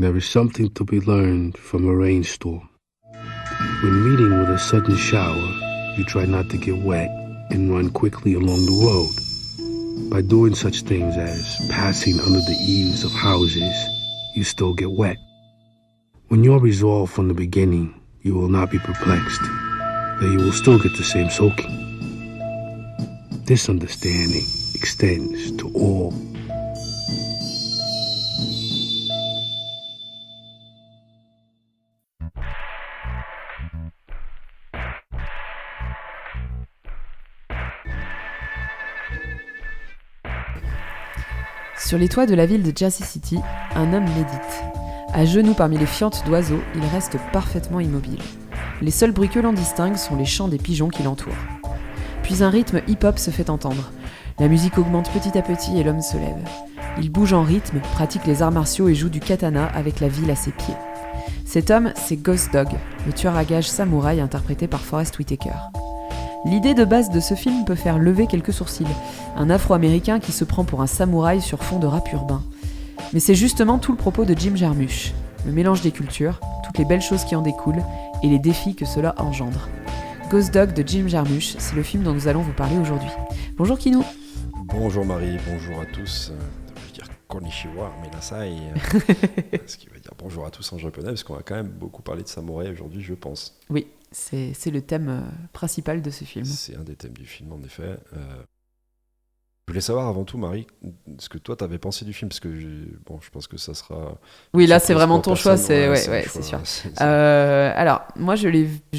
there is something to be learned from a rainstorm. When meeting with a sudden shower, you try not to get wet and run quickly along the road. By doing such things as passing under the eaves of houses, you still get wet. When you're resolved from the beginning, you will not be perplexed, that you will still get the same soaking. This understanding extends to all. Sur les toits de la ville de Jersey City, un homme médite. À genoux parmi les fientes d'oiseaux, il reste parfaitement immobile. Les seuls bruits que l'on distingue sont les chants des pigeons qui l'entourent. Puis un rythme hip-hop se fait entendre. La musique augmente petit à petit et l'homme se lève. Il bouge en rythme, pratique les arts martiaux et joue du katana avec la ville à ses pieds. Cet homme, c'est Ghost Dog, le tueur à gages samouraï interprété par Forest Whitaker. L'idée de base de ce film peut faire lever quelques sourcils. Un Afro-Américain qui se prend pour un samouraï sur fond de rap urbain. Mais c'est justement tout le propos de Jim Jarmusch. Le mélange des cultures, toutes les belles choses qui en découlent et les défis que cela engendre. Ghost Dog de Jim Jarmusch, c'est le film dont nous allons vous parler aujourd'hui. Bonjour Kinou. Bonjour Marie, bonjour à tous. Je vais dire konnichiwa, menasai. Ce qui veut dire bonjour à tous en japonais, parce qu'on va quand même beaucoup parler de samouraï aujourd'hui, je pense. Oui, c'est le thème principal de ce film. C'est un des thèmes du film, en effet. Je voulais savoir avant tout, Marie, ce que toi t'avais pensé du film, parce que je pense que ça sera. Oui, là c'est vraiment ton choix, c'est sûr. C'est alors, moi je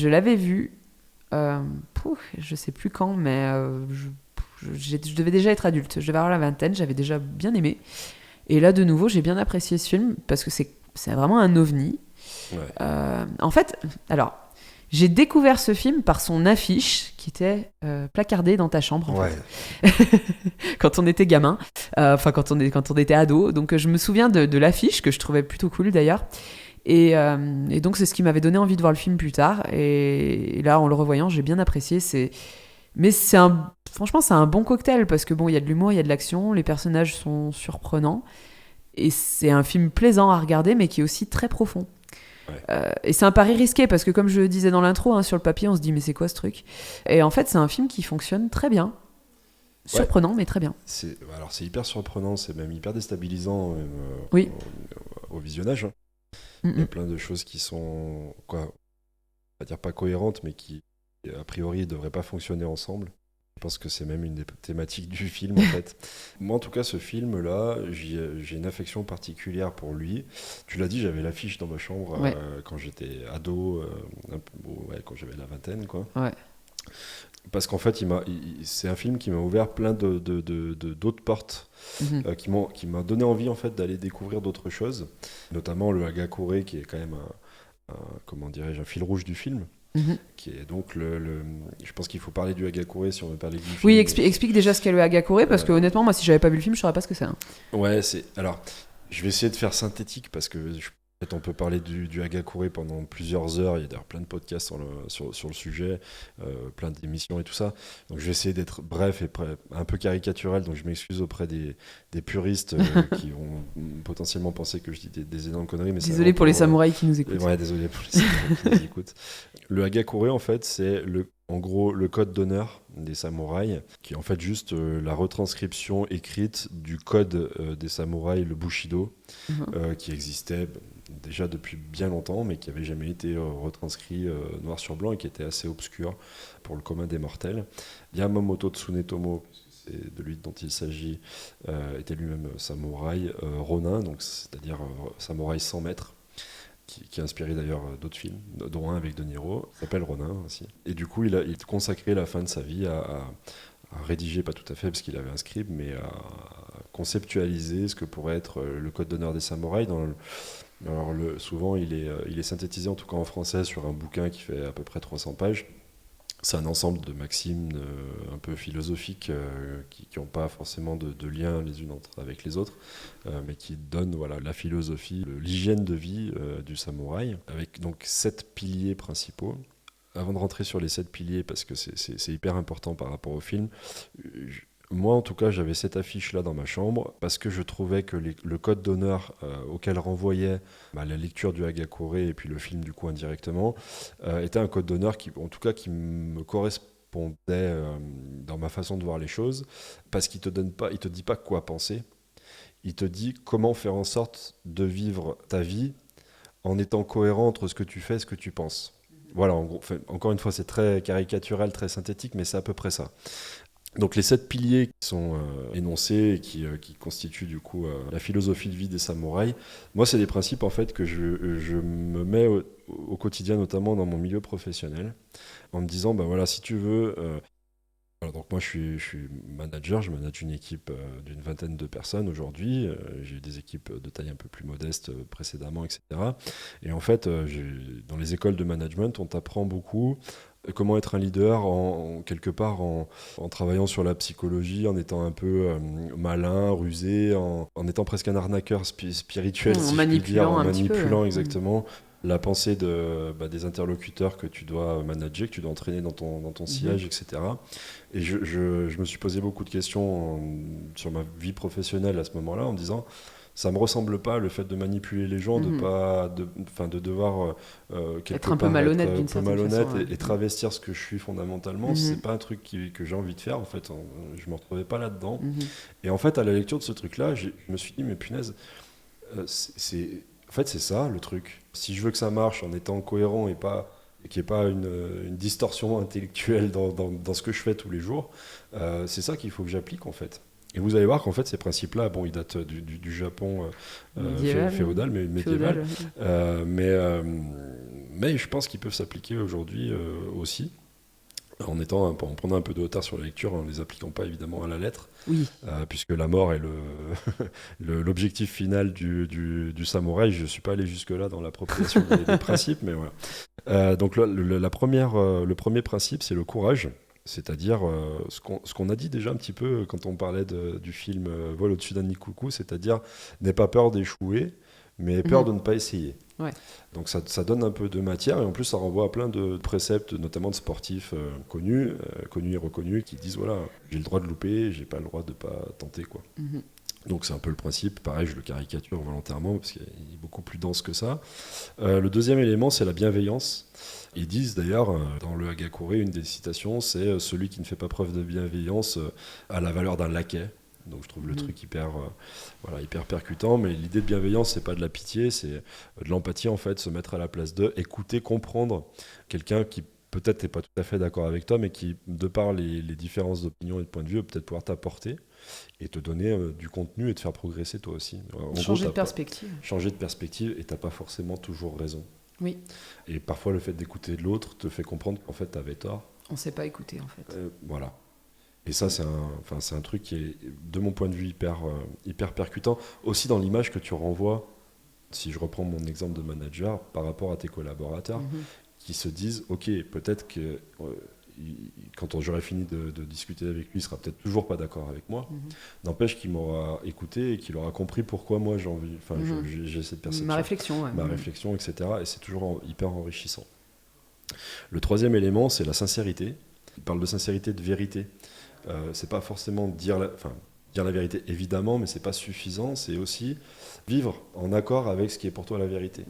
l'avais vu, je sais plus quand, mais je devais déjà être adulte. Je devais avoir la vingtaine, j'avais déjà bien aimé. Et là, de nouveau, j'ai bien apprécié ce film parce que c'est vraiment un ovni. Ouais. En fait, alors. J'ai découvert ce film par son affiche qui était placardée dans ta chambre en fait. Quand on était gamin, quand on était ado. Donc je me souviens de l'affiche que je trouvais plutôt cool d'ailleurs. Et donc c'est ce qui m'avait donné envie de voir le film plus tard. Et là en le revoyant, j'ai bien apprécié. Mais franchement c'est un bon cocktail parce que bon il y a de l'humour, il y a de l'action, les personnages sont surprenants et c'est un film plaisant à regarder mais qui est aussi très profond. Et c'est un pari risqué parce que comme je le disais dans l'intro, sur le papier on se dit mais c'est quoi ce truc ? Et en fait c'est un film qui fonctionne très bien, surprenant mais très bien. C'est hyper surprenant, c'est même hyper déstabilisant au visionnage. Il y a plein de choses qui sont, on va dire pas cohérentes, mais qui a priori ne devraient pas fonctionner ensemble. Je pense que c'est même une des thématiques du film en fait. Moi en tout cas ce film-là, j'ai une affection particulière pour lui. Tu l'as dit, j'avais l'affiche dans ma chambre quand j'étais ado, quand j'avais la vingtaine quoi. Ouais. Parce qu'en fait c'est un film qui m'a ouvert plein d'autres portes, qui m'a donné envie en fait d'aller découvrir d'autres choses, notamment le Hagakure qui est quand même un fil rouge du film. Qui est donc je pense qu'il faut parler du Hagakure si on veut parler du film. Oui, explique déjà ce qu'est le Hagakure parce que honnêtement moi si j'avais pas vu le film je saurais pas ce que c'est. Ouais, alors je vais essayer de faire synthétique parce que peut-être on peut parler du Hagakure pendant plusieurs heures. Il y a d'ailleurs plein de podcasts sur le sujet, plein d'émissions et tout ça. Donc je vais essayer d'être bref et un peu caricatural. Donc je m'excuse auprès des puristes qui vont potentiellement penser que je dis des énormes conneries. Mais désolé pour les samouraïs qui nous écoutent. Ouais, désolé pour les samouraïs qui nous écoutent. Le Hagakure en fait c'est en gros le code d'honneur des samouraïs, qui est en fait juste la retranscription écrite du code des samouraïs, le Bushido, qui existait déjà depuis bien longtemps, mais qui n'avait jamais été retranscrit noir sur blanc et qui était assez obscur pour le commun des mortels. Yamamoto Tsunetomo, c'est de lui dont il s'agit, était lui-même samouraï ronin, donc c'est-à-dire samouraï sans maître, qui a inspiré d'ailleurs d'autres films, dont un avec De Niro, qui s'appelle Ronin aussi. Et du coup, il a consacré la fin de sa vie à rédiger, pas tout à fait parce qu'il avait un scribe, mais à conceptualiser ce que pourrait être le code d'honneur des samouraïs. Souvent, il est synthétisé, en tout cas en français, sur un bouquin qui fait à peu près 300 pages. C'est un ensemble de maximes un peu philosophiques qui n'ont pas forcément de lien les unes avec les autres, mais qui donnent la philosophie, l'hygiène de vie du samouraï, avec donc 7 piliers principaux. Avant de rentrer sur les 7 piliers, parce que c'est hyper important par rapport au film, Moi, en tout cas, j'avais cette affiche-là dans ma chambre parce que je trouvais que le code d'honneur auquel renvoyait la lecture du Hagakure et puis le film, du coup, indirectement, était un code d'honneur qui, en tout cas, qui me correspondait dans ma façon de voir les choses, parce qu'il te dit pas quoi penser, il te dit comment faire en sorte de vivre ta vie en étant cohérent entre ce que tu fais et ce que tu penses. Voilà, en gros, encore une fois, c'est très caricatural, très synthétique, mais c'est à peu près ça. Donc les 7 piliers qui sont énoncés et qui constituent du coup la philosophie de vie des samouraïs, moi c'est des principes en fait que je me mets au quotidien, notamment dans mon milieu professionnel, en me disant ben voilà, si tu veux... alors, donc moi je suis manager, je manage une équipe d'une 20aine de personnes aujourd'hui, j'ai eu des équipes de taille un peu plus modeste précédemment, etc. Et en fait, dans les écoles de management, on t'apprend beaucoup comment être un leader quelque part en travaillant sur la psychologie, en étant un peu malin, rusé, en étant presque un arnaqueur spirituel, si je puis dire, en manipulant exactement la pensée des interlocuteurs que tu dois manager, que tu dois entraîner dans ton sillage, etc. Et je me suis posé beaucoup de questions sur ma vie professionnelle à ce moment-là, en me disant... Ça me ressemble pas, le fait de manipuler les gens, de devoir être un peu malhonnête d'une certaine façon, et travestir ce que je suis fondamentalement. C'est pas un truc que j'ai envie de faire, en fait. Je me retrouvais pas là-dedans. Et en fait, à la lecture de ce truc-là, je me suis dit, mais punaise, en fait, c'est ça le truc. Si je veux que ça marche en étant cohérent et qu'il n'y ait pas une distorsion intellectuelle dans ce que je fais tous les jours, c'est ça qu'il faut que j'applique, en fait. Et vous allez voir qu'en fait, ces principes-là, bon, ils datent du Japon féodal, mais médiéval. Mais je pense qu'ils peuvent s'appliquer aujourd'hui aussi, en prenant un peu de hauteur sur la lecture, en ne les appliquant pas évidemment à la lettre, puisque la mort est l'objectif final du samouraï. Je ne suis pas allé jusque-là dans l'appropriation des principes, mais voilà. Donc le premier principe, c'est le courage. C'est-à-dire ce qu'on a dit déjà un petit peu quand on parlait du film Vol au-dessus d'un Nikuku, c'est-à-dire n'aie pas peur d'échouer, mais peur de ne pas essayer. Ouais. Donc ça donne un peu de matière, et en plus ça renvoie à plein de préceptes, notamment de sportifs connus et reconnus, qui disent voilà, j'ai le droit de louper, j'ai pas le droit de pas tenter, quoi. Donc c'est un peu le principe, pareil, je le caricature volontairement parce qu'il est beaucoup plus dense que ça. Le deuxième élément, c'est la bienveillance. Ils disent d'ailleurs, dans le Hagakure, une des citations, c'est celui qui ne fait pas preuve de bienveillance a la valeur d'un laquais. Donc je trouve le truc hyper percutant, mais l'idée de bienveillance, c'est pas de la pitié, c'est de l'empathie, en fait, se mettre à la place d'eux, écouter, comprendre quelqu'un qui peut-être n'est pas tout à fait d'accord avec toi, mais qui, de par les différences d'opinion et de point de vue, va peut-être pouvoir t'apporter et te donner du contenu et te faire progresser toi aussi. Changer de perspective. Changer de perspective, et t'as pas forcément toujours raison. Oui. Et parfois, le fait d'écouter de l'autre te fait comprendre qu'en fait, t'avais tort. On sait pas écouter, en fait. Voilà. Et ça, c'est un truc qui est, de mon point de vue, hyper percutant. Aussi dans l'image que tu renvoies, si je reprends mon exemple de manager, par rapport à tes collaborateurs, qui se disent, ok, peut-être que quand j'aurai fini de discuter avec lui, il sera peut-être toujours pas d'accord avec moi. N'empêche qu'il m'aura écouté et qu'il aura compris pourquoi moi j'ai cette perception. Ma réflexion, ouais. Ma réflexion, etc. Et c'est toujours hyper enrichissant. Le troisième élément, c'est la sincérité. Il parle de sincérité, de vérité. C'est pas forcément dire la vérité, évidemment, mais c'est pas suffisant. C'est aussi vivre en accord avec ce qui est pour toi la vérité.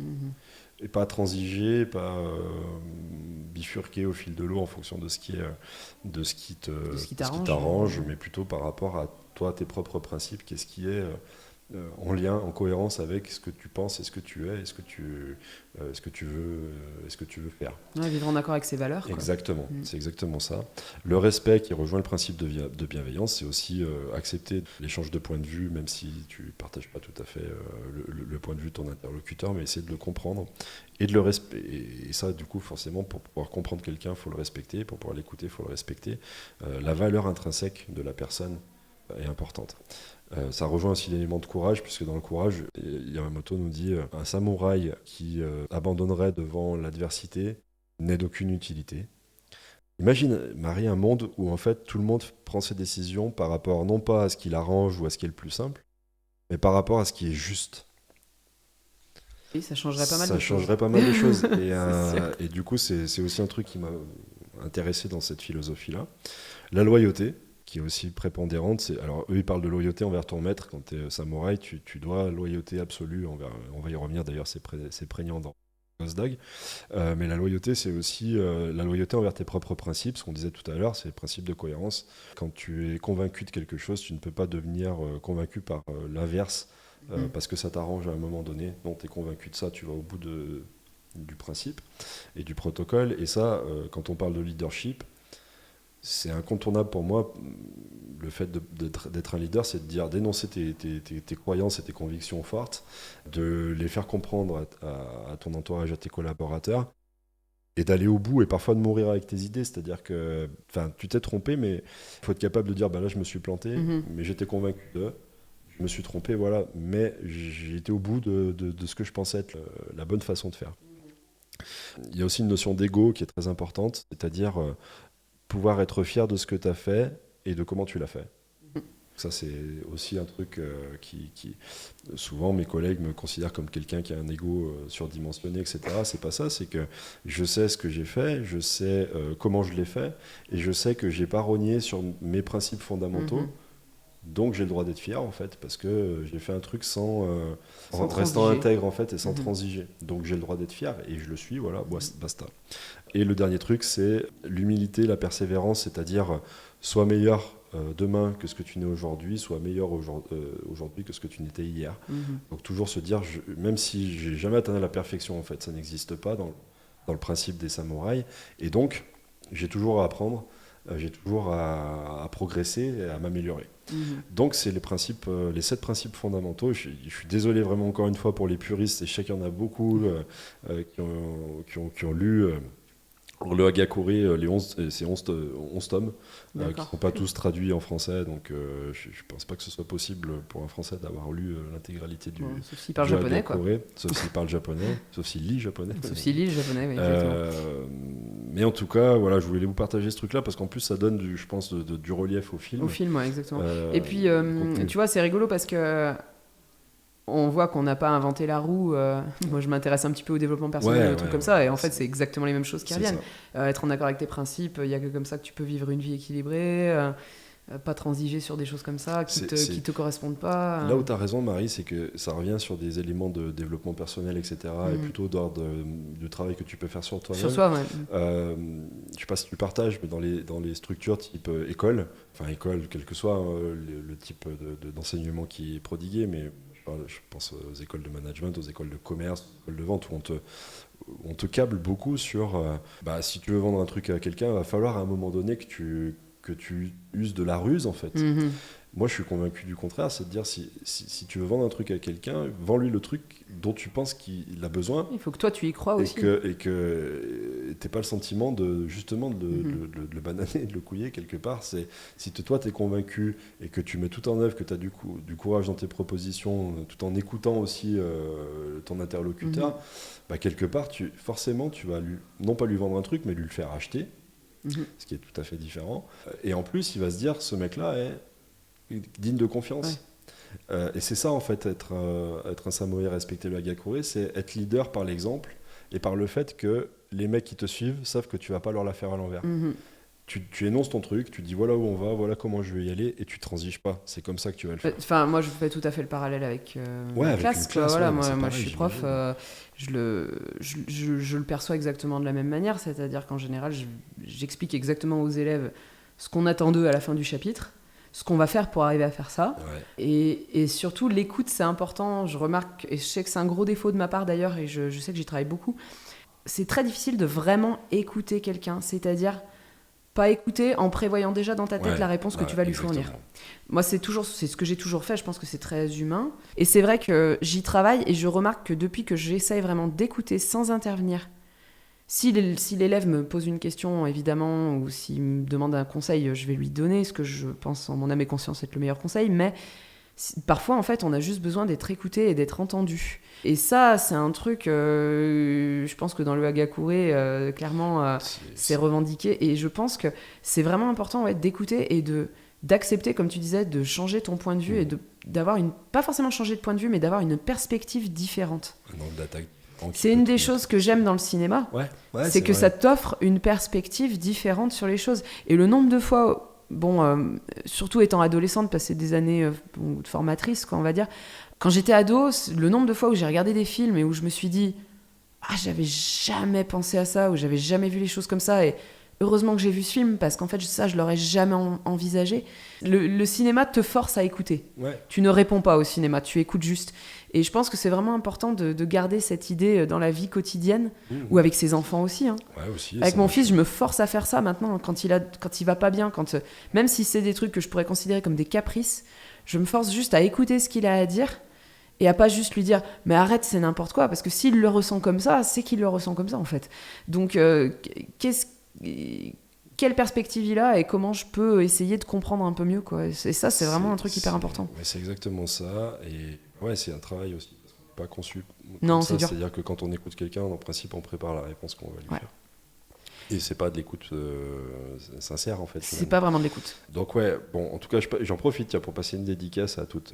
Et pas transiger, pas bifurquer au fil de l'eau en fonction de ce qui t'arrange, mais plutôt par rapport à toi, tes propres principes, qu'est-ce qui est en lien, en cohérence avec ce que tu penses et ce que tu es, et ce que tu veux faire. Ouais, vivre en accord avec ses valeurs. Exactement, c'est exactement ça. Le respect qui rejoint le principe de bienveillance, c'est aussi accepter l'échange de points de vue, même si tu ne partages pas tout à fait le point de vue de ton interlocuteur, mais essayer de le comprendre et de le respecter. Et ça, du coup, forcément, pour pouvoir comprendre quelqu'un, il faut le respecter, pour pouvoir l'écouter, il faut le respecter. La valeur intrinsèque de la personne est importante. Ça rejoint aussi l'élément de courage, puisque dans le courage, Yamamoto nous dit un samouraï qui abandonnerait devant l'adversité n'est d'aucune utilité. Imagine, Marie, un monde où en fait tout le monde prend ses décisions par rapport non pas à ce qui l'arrange ou à ce qui est le plus simple, mais par rapport à ce qui est juste. Oui, ça changerait pas mal de choses. Ça changerait pas mal de choses. Et du coup, c'est aussi un truc qui m'a intéressé dans cette philosophie-là. La loyauté, qui est aussi prépondérante. Alors, eux, ils parlent de loyauté envers ton maître. Quand tu es samouraï, tu dois loyauté absolue envers. On va y revenir d'ailleurs, c'est prégnant dans Ghost Dog. Mais la loyauté, c'est aussi la loyauté envers tes propres principes. Ce qu'on disait tout à l'heure, c'est le principe de cohérence. Quand tu es convaincu de quelque chose, tu ne peux pas devenir convaincu par l'inverse parce que ça t'arrange à un moment donné. Non, tu es convaincu de ça, tu vas au bout du principe et du protocole. Et ça, quand on parle de leadership, c'est incontournable pour moi. Le fait d'être un leader, c'est de dire d'énoncer tes croyances et tes convictions fortes, de les faire comprendre à ton entourage, à tes collaborateurs, et d'aller au bout et parfois de mourir avec tes idées. C'est-à-dire que tu t'es trompé, mais il faut être capable de dire là je me suis planté, mais j'étais convaincu je me suis trompé, voilà, mais j'ai été au bout de ce que je pensais être la bonne façon de faire. Il y a aussi une notion d'ego qui est très importante, c'est-à-dire pouvoir être fier de ce que tu as fait et de comment tu l'as fait. Ça, c'est aussi un truc qui souvent, mes collègues me considèrent comme quelqu'un qui a un ego surdimensionné, etc. C'est pas ça, c'est que je sais ce que j'ai fait, je sais comment je l'ai fait, et je sais que j'ai pas rogné sur mes principes fondamentaux. Donc j'ai le droit d'être fier en fait, parce que j'ai fait un truc sans restant intègre en fait et sans transiger. Donc j'ai le droit d'être fier et je le suis, voilà, basta. Et le dernier truc, c'est l'humilité, la persévérance, c'est-à-dire sois meilleur demain que ce que tu n'es aujourd'hui, sois meilleur aujourd'hui que ce que tu n'étais hier. Donc toujours se dire, même si j'ai jamais atteint la perfection en fait, ça n'existe pas dans le principe des samouraïs, et donc j'ai toujours à apprendre. J'ai toujours à progresser et à m'améliorer. Donc, c'est les 7 principes fondamentaux. Je suis désolé vraiment encore une fois pour les puristes, et je sais qu'il y en a beaucoup qui ont lu le Hagakure, c'est 11 tomes, qui ne sont pas tous traduits en français, donc je ne pense pas que ce soit possible pour un Français d'avoir lu l'intégralité du sauf s'il parle japonais, Hagakure, sauf s'il parle japonais, sauf s'il lit japonais. Sauf s'il lit japonais, oui, exactement. Mais en tout cas, voilà, je voulais vous partager ce truc-là, parce qu'en plus, ça donne, je pense, du relief au film. Au film, ouais, exactement. Et puis, tu vois, c'est rigolo parce que on voit qu'on n'a pas inventé la roue. Moi, je m'intéresse un petit peu au développement personnel, trucs comme ça, et en fait, c'est exactement les mêmes choses qui reviennent. Être en accord avec tes principes, il n'y a que comme ça que tu peux vivre une vie équilibrée, pas transiger sur des choses comme ça qui te correspondent pas. Là où tu as raison, Marie, c'est que ça revient sur des éléments de développement personnel, etc., et plutôt d'ordre du travail que tu peux faire sur toi-même. Sur soi, ouais. Je sais pas si tu partages, mais dans les structures type école, quel que soit le type d'enseignement qui est prodigué, mais je pense aux écoles de management, aux écoles de commerce, aux écoles de vente, où on te câble beaucoup sur si tu veux vendre un truc à quelqu'un, il va falloir à un moment donné que tu uses de la ruse en fait. Moi je suis convaincu du contraire, c'est de dire si tu veux vendre un truc à quelqu'un, vends-lui le truc dont tu penses qu'il a besoin. Il faut que toi tu y crois aussi. Et que t'aies pas le sentiment de le bananer, de le couiller quelque part. C'est si toi t'es convaincu et que tu mets tout en œuvre, que tu as du courage dans tes propositions, tout en écoutant aussi ton interlocuteur, quelque part forcément tu vas non pas lui vendre un truc mais lui le faire acheter. Ce qui est tout à fait différent. Et en plus, il va se dire, ce mec-là est digne de confiance. Et c'est ça, en fait, être un samouraï, respecter le Hagakure, c'est être leader par l'exemple et par le fait que les mecs qui te suivent savent que tu vas pas leur la faire à l'envers. Tu énonces ton truc, tu dis voilà où on va, voilà comment je vais y aller, et tu transiges pas. C'est comme ça que tu vas le faire. Enfin, moi, je fais tout à fait le parallèle avec ma classe. Voilà, moi, pareil, je suis prof, je le perçois exactement de la même manière, c'est-à-dire qu'en général, j'explique exactement aux élèves ce qu'on attend d'eux à la fin du chapitre, ce qu'on va faire pour arriver à faire ça, et surtout l'écoute, c'est important. Je remarque, et je sais que c'est un gros défaut de ma part d'ailleurs, et je sais que j'y travaille beaucoup, c'est très difficile de vraiment écouter quelqu'un, c'est-à-dire pas écouter en prévoyant déjà dans ta tête la réponse que tu vas lui fournir. Moi, c'est ce que j'ai toujours fait, je pense que c'est très humain. Et c'est vrai que j'y travaille et je remarque que depuis que j'essaye vraiment d'écouter sans intervenir, si l'élève me pose une question, évidemment, ou s'il me demande un conseil, je vais lui donner ce que je pense en mon âme et conscience être le meilleur conseil, mais parfois, en fait, on a juste besoin d'être écouté et d'être entendu. Et ça, c'est un truc, je pense que dans le Hagakure, clairement, c'est revendiqué. Et je pense que c'est vraiment important d'écouter et d'accepter, comme tu disais, de changer ton point de vue et d'avoir pas forcément changer de point de vue, mais d'avoir une perspective différente. C'est une des choses que j'aime dans le cinéma, c'est que ça t'offre une perspective différente sur les choses. Et le nombre de fois surtout étant adolescente, passer des années de formatrice, quoi, on va dire. Quand j'étais ado, le nombre de fois où j'ai regardé des films et où je me suis dit « Ah, j'avais jamais pensé à ça » ou « J'avais jamais vu les choses comme ça » et heureusement que j'ai vu ce film parce qu'en fait, ça, je l'aurais jamais envisagé. Le cinéma te force à écouter. Ouais. Tu ne réponds pas au cinéma, tu écoutes juste. Et je pense que c'est vraiment important de garder cette idée dans la vie quotidienne ou avec ses enfants aussi. Hein. Ouais, aussi Avec mon fils, je me force à faire ça maintenant quand il va pas bien, même si c'est des trucs que je pourrais considérer comme des caprices, je me force juste à écouter ce qu'il a à dire et à pas juste lui dire mais arrête, c'est n'importe quoi, parce que s'il le ressent comme ça, c'est qu'il le ressent comme ça en fait. Donc quelle perspective il a et comment je peux essayer de comprendre un peu mieux, quoi. Et ça, c'est vraiment un truc hyper important. Ouais, c'est exactement ça. Et ouais, c'est un travail aussi. Parce qu'on n'est pas conçu Non, comme c'est ça. dur. C'est-à-dire que quand on écoute quelqu'un, en principe, on prépare la réponse qu'on va lui faire. Et c'est pas de l'écoute sincère, en fait. C'est pas vraiment de l'écoute. Donc ouais, bon, en tout cas, j'en profite pour passer une dédicace à toutes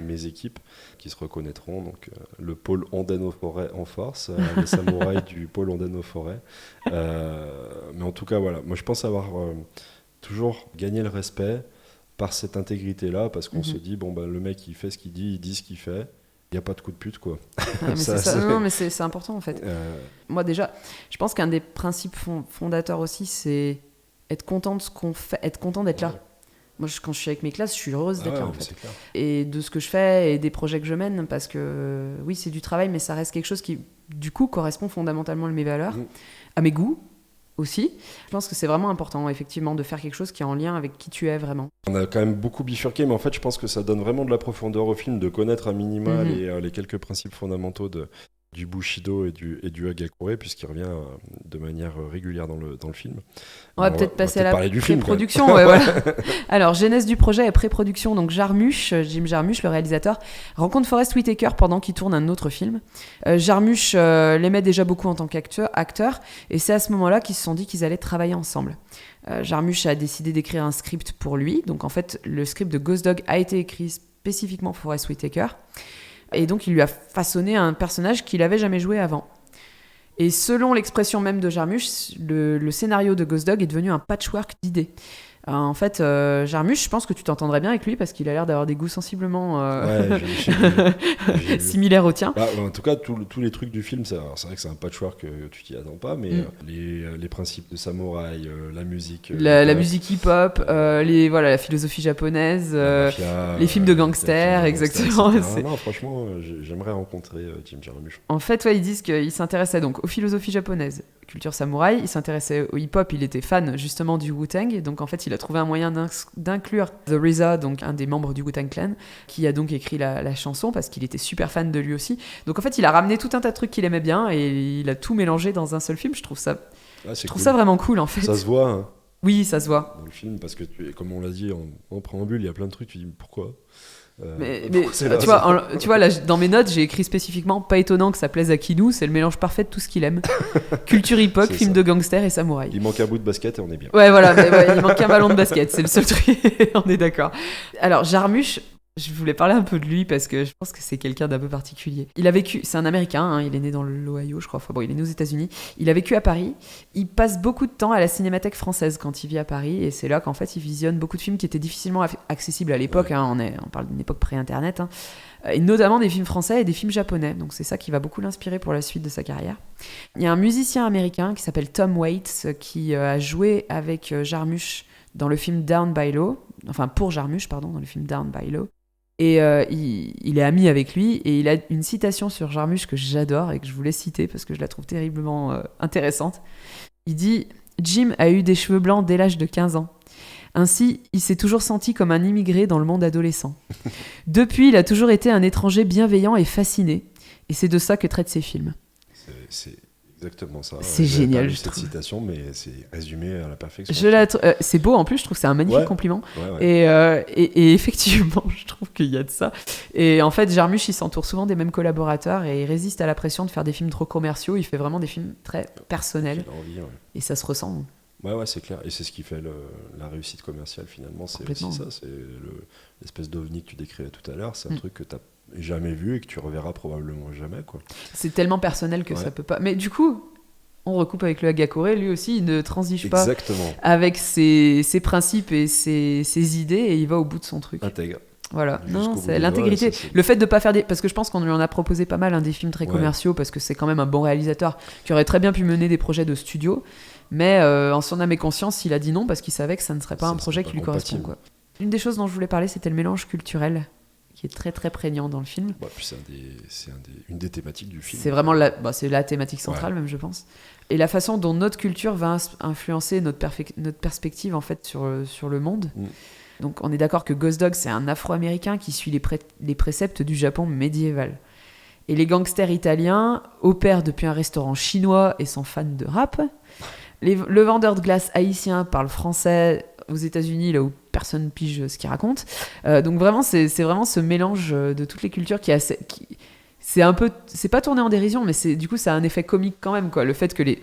mes équipes qui se reconnaîtront. Donc le pôle Andenne-aux-Forêts en force, les samouraïs du pôle Andenne-aux-Forêts. Mais en tout cas, voilà, moi je pense avoir toujours gagné le respect par cette intégrité-là, parce qu'on se dit, bon, bah, le mec il fait ce qu'il dit ce qu'il fait. Il n'y a pas de coup de pute, quoi. Ouais, mais non, mais c'est important, en fait. Moi, déjà, je pense qu'un des principes fondateurs aussi, c'est être content de ce qu'on fait, être content d'être là. Moi, quand je suis avec mes classes, je suis heureuse d'être là, en fait. Et de ce que je fais et des projets que je mène, parce que, oui, c'est du travail, mais ça reste quelque chose qui, du coup, correspond fondamentalement à mes valeurs, à mes goûts aussi. Je pense que c'est vraiment important, effectivement, de faire quelque chose qui est en lien avec qui tu es vraiment. On a quand même beaucoup bifurqué, mais en fait, je pense que ça donne vraiment de la profondeur au film, de connaître à minima les quelques principes fondamentaux du Bushido et du Hagakure, puisqu'il revient de manière régulière dans le film. On va peut-être passer à la pré-production. Ouais, voilà. Alors, genèse du projet et pré-production. Donc, Jim Jarmusch, le réalisateur, rencontre Forest Whitaker pendant qu'il tourne un autre film. Jarmusch l'aimait déjà beaucoup en tant qu'acteur, et c'est à ce moment-là qu'ils se sont dit qu'ils allaient travailler ensemble. Jarmusch a décidé d'écrire un script pour lui. Donc, en fait, le script de Ghost Dog a été écrit spécifiquement pour Forest Whitaker. Et donc, il lui a façonné un personnage qu'il n'avait jamais joué avant. Et selon l'expression même de Jarmusch, le scénario de Ghost Dog est devenu un patchwork d'idées. En fait, Jarmusch, je pense que tu t'entendrais bien avec lui parce qu'il a l'air d'avoir des goûts sensiblement similaires aux tiens. Bah, en tout cas, tous les trucs du film, c'est vrai que c'est un patchwork que tu t'y attends pas, mais les principes de samouraï, la musique, la musique hip-hop, la philosophie japonaise, les films de gangsters, exactement. Non, franchement, j'aimerais rencontrer Jim Jarmusch. En fait, ils disent qu'il s'intéressait donc aux philosophies japonaises, culture samouraï, il s'intéressait au hip-hop, il était fan justement du Wu-Tang, et donc en fait, il a trouvé un moyen d'inclure The RZA, donc un des membres du Wu-Tang Clan, qui a donc écrit la chanson parce qu'il était super fan de lui aussi. Donc en fait, il a ramené tout un tas de trucs qu'il aimait bien et il a tout mélangé dans un seul film. Je trouve ça vraiment cool, en fait. Ça se voit, hein. Oui, ça se voit. Dans le film, parce que comme on l'a dit en préambule, il y a plein de trucs, tu dis pourquoi mais tu vois là, dans mes notes j'ai écrit spécifiquement pas étonnant que ça plaise à Kinou, c'est le mélange parfait de tout ce qu'il aime. Culture hip-hop, film de gangster et samouraï. Il manque un bout de basket et on est bien. Ouais, voilà, il manque un ballon de basket, c'est le seul truc. On est d'accord. Alors Jarmusch, je voulais parler un peu de lui parce que je pense que c'est quelqu'un d'un peu particulier. Il a vécu, c'est un Américain, hein, il est né dans l'Ohio, je crois. Enfin bon, il est né aux États-Unis. Il a vécu à Paris. Il passe beaucoup de temps à la Cinémathèque française quand il vit à Paris, et c'est là qu'en fait il visionne beaucoup de films qui étaient difficilement accessibles à l'époque. Ouais. Hein, on parle d'une époque pré-internet, hein, et notamment des films français et des films japonais. Donc c'est ça qui va beaucoup l'inspirer pour la suite de sa carrière. Il y a un musicien américain qui s'appelle Tom Waits qui a joué avec Jarmusch dans le film Down by Law, enfin pour Jarmusch, pardon, dans le film Down by Law. Et il est ami avec lui, et il a une citation sur Jarmusch que j'adore et que je voulais citer parce que je la trouve terriblement intéressante. Il dit « Jim a eu des cheveux blancs dès l'âge de 15 ans. Ainsi, il s'est toujours senti comme un immigré dans le monde adolescent. Depuis, il a toujours été un étranger bienveillant et fasciné. Et c'est de ça que traitent ses films. » C'est exactement ça. C'est génial, pas lu cette citation, mais c'est résumé à la perfection. C'est beau en plus, je trouve que c'est un magnifique compliment. Ouais. Et effectivement, je trouve qu'il y a de ça. Et en fait, Jarmusch, il s'entoure souvent des mêmes collaborateurs et il résiste à la pression de faire des films trop commerciaux. Il fait vraiment des films très personnels. Et ça se ressent. Ouais, c'est clair. Et c'est ce qui fait la réussite commerciale finalement. C'est aussi ça. C'est l'espèce d'ovni que tu décrivais tout à l'heure. C'est un truc que tu n'as jamais vu et que tu reverras probablement jamais, quoi. C'est tellement personnel que ça peut pas. Mais du coup, on recoupe avec le Hagakure, lui aussi, il ne transige pas Exactement. avec ses principes et ses idées, et il va au bout de son truc. Intègre. Voilà, Jusqu'au non, bout c'est des l'intégrité. doigts, ça, c'est- Le fait de pas faire des... Parce que je pense qu'on lui en a proposé pas mal, des films très Ouais. commerciaux, parce que c'est quand même un bon réalisateur qui aurait très bien pu mener des projets de studio, mais en son âme et conscience, il a dit non parce qu'il savait que ça ne serait pas Ça un serait projet pas qui lui correspond. compatible. Quoi. Une des choses dont je voulais parler, c'était le mélange culturel, qui est très très prégnant dans le film. Bah, puis une des thématiques du film. C'est vraiment c'est la thématique centrale, même, je pense. Et la façon dont notre culture va influencer notre perspective, en fait, sur le monde. Mm. Donc, on est d'accord que Ghost Dog, c'est un Afro-Américain qui suit les préceptes du Japon médiéval. Et les gangsters italiens opèrent depuis un restaurant chinois et sont fans de rap. Le vendeur de glace haïtien parle français aux États-Unis, là où personne pige ce qu'il raconte. Donc vraiment, c'est vraiment ce mélange de toutes les cultures c'est un peu, c'est pas tourné en dérision, mais du coup, ça a un effet comique quand même, quoi. Le fait que les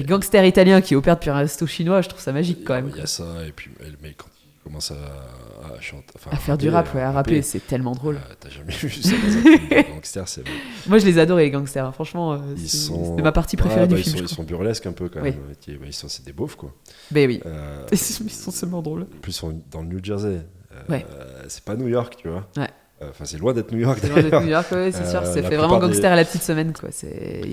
gangsters italiens qui opèrent depuis un resto chinois, je trouve ça magique quand même. Il y a ça, et puis mais quand il commence à chanter, enfin, À faire du rap, à rapper, c'est tellement drôle. T'as jamais vu ça dans un film de gangster, c'est vrai. Moi, je les adorais, les gangsters. Hein. Franchement, c'est ma partie préférée du film. Ils sont burlesques un peu quand Oui. même. C'est des beaufs, quoi. Ben oui. Ils Ils sont seulement drôles. En plus, ils sont dans le New Jersey. Ouais. C'est pas New York, tu vois. Ouais. Enfin, c'est loin d'être New York, C'est loin d'ailleurs. d'être New York, ouais, c'est sûr. C'est La fait vraiment plupart gangster à la petite semaine, quoi.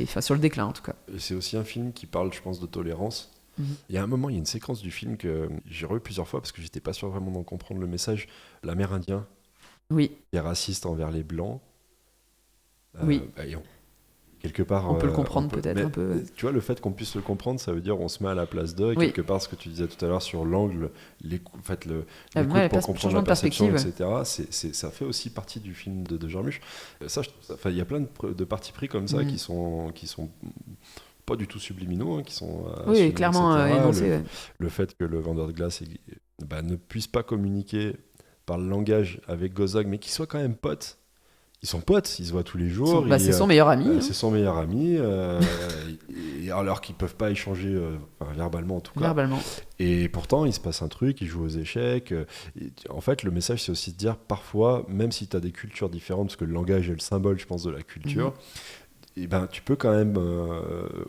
Enfin, sur le déclin, en tout cas. Et c'est aussi un film qui parle, je pense, de tolérance. Mhm. Il y a un moment, il y a une séquence du film que j'ai revu plusieurs fois parce que j'étais pas sûr vraiment d'en comprendre le message. L'Amérindien Oui, qui est raciste envers les Blancs. Oui. Et quelque part, on peut le comprendre peut-être mais un peu. tu vois, le fait qu'on puisse le comprendre, ça veut dire on se met à la place d'eux. Oui. Quelque part, ce que tu disais tout à l'heure sur l'angle, l'écoute Ouais, pour comprendre la perception, perspective. etc. Ça fait aussi partie du film de Jarmusch. Ça, il y a plein de partis pris comme ça qui sont pas du tout subliminaux, qui sont Oui, assumés, clairement etc. énoncé. Ouais. Le fait que le vendeur de glace ne puisse pas communiquer par le langage avec Gozog, mais qu'ils soient quand même potes. Ils sont potes, ils se voient tous les jours. C'est son meilleur ami. Hein. C'est son meilleur ami, et alors qu'ils peuvent pas échanger verbalement en tout cas. Verbalement. Et pourtant, il se passe un truc, ils jouent aux échecs. En fait, le message, c'est aussi de dire parfois, même si tu as des cultures différentes, parce que le langage est le symbole, je pense, de la culture, et ben, tu peux quand même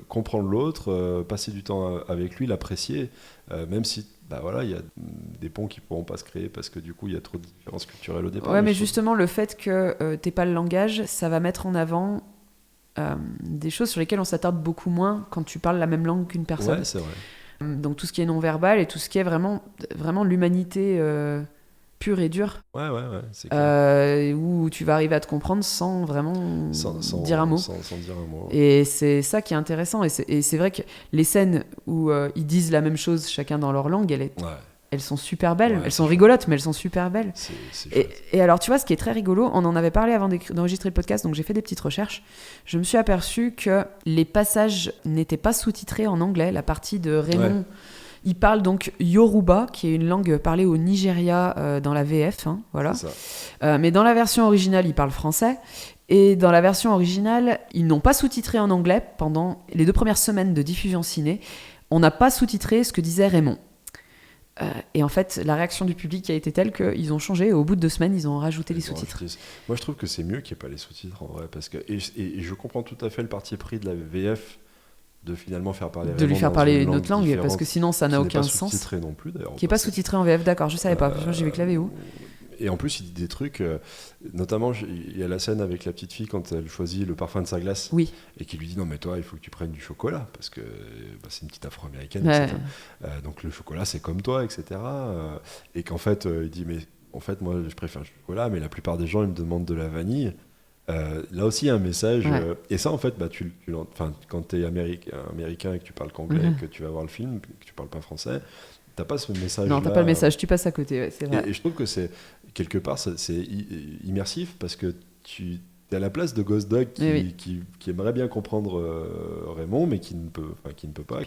comprendre l'autre, passer du temps avec lui, l'apprécier, même si il y a des ponts qui pourront pas se créer parce que du coup il y a trop de différences culturelles au départ. Ouais, mais justement le fait que t'aies pas le langage, ça va mettre en avant des choses sur lesquelles on s'attarde beaucoup moins quand tu parles la même langue qu'une personne. Ouais, c'est vrai. Donc tout ce qui est non-verbal et tout ce qui est vraiment l'humanité pure et dure, Ouais, c'est clair. où tu vas arriver à te comprendre sans vraiment dire un mot. Sans dire un mot. Et c'est ça qui est intéressant. Et c'est vrai que les scènes où ils disent la même chose chacun dans leur langue, elles sont super belles. Ouais, elles c'est sont rigolotes, mais elles sont super belles. C'est chouette. Et alors, tu vois, ce qui est très rigolo, on en avait parlé avant d'enregistrer le podcast, donc j'ai fait des petites recherches. Je me suis aperçu que les passages n'étaient pas sous-titrés en anglais. La partie de Raymond, il parle donc Yoruba, qui est une langue parlée au Nigeria dans la VF. Hein, voilà. C'est ça. Mais dans la version originale, il parle français. Et dans la version originale, ils n'ont pas sous-titré en anglais pendant les 2 premières semaines de diffusion ciné. On n'a pas sous-titré ce que disait Raymond. Et en fait, la réaction du public a été telle qu'ils ont changé. Et au bout de 2 semaines, ils ont rajouté les sous-titres. Moi, je trouve que c'est mieux qu'il n'y ait pas les sous-titres en vrai, parce que et je comprends tout à fait le parti pris de la VF de finalement faire parler de lui faire dans parler une une autre langue, différente, parce que sinon ça n'a aucun qui n'est pas sens. sous-titré non plus d'ailleurs. Qui n'est pas sous-titré en VF, d'accord, je savais pas. Moi, j'ai vu que la VO. Et en plus, il dit des trucs, notamment, il y a la scène avec la petite fille quand elle choisit le parfum de sa glace, Oui. et qui lui dit non mais toi, il faut que tu prennes du chocolat parce que c'est une petite Afro-américaine, Ouais. etc. Donc le chocolat c'est comme toi, etc. Et qu'en fait, il dit mais en fait moi je préfère le chocolat, mais la plupart des gens ils me demandent de la vanille. Là aussi, il y a un message. Ouais. Et ça, en fait, quand tu es américain et que tu parles qu'anglais, que tu vas voir le film, que tu parles pas français, t'as pas ce message. Non, t'as pas le message, tu passes à côté, ouais, c'est vrai. Et je trouve que c'est, quelque part, c'est immersif parce que tu es à la place de Ghost Dog qui aimerait bien comprendre Raymond, mais qui ne peut pas.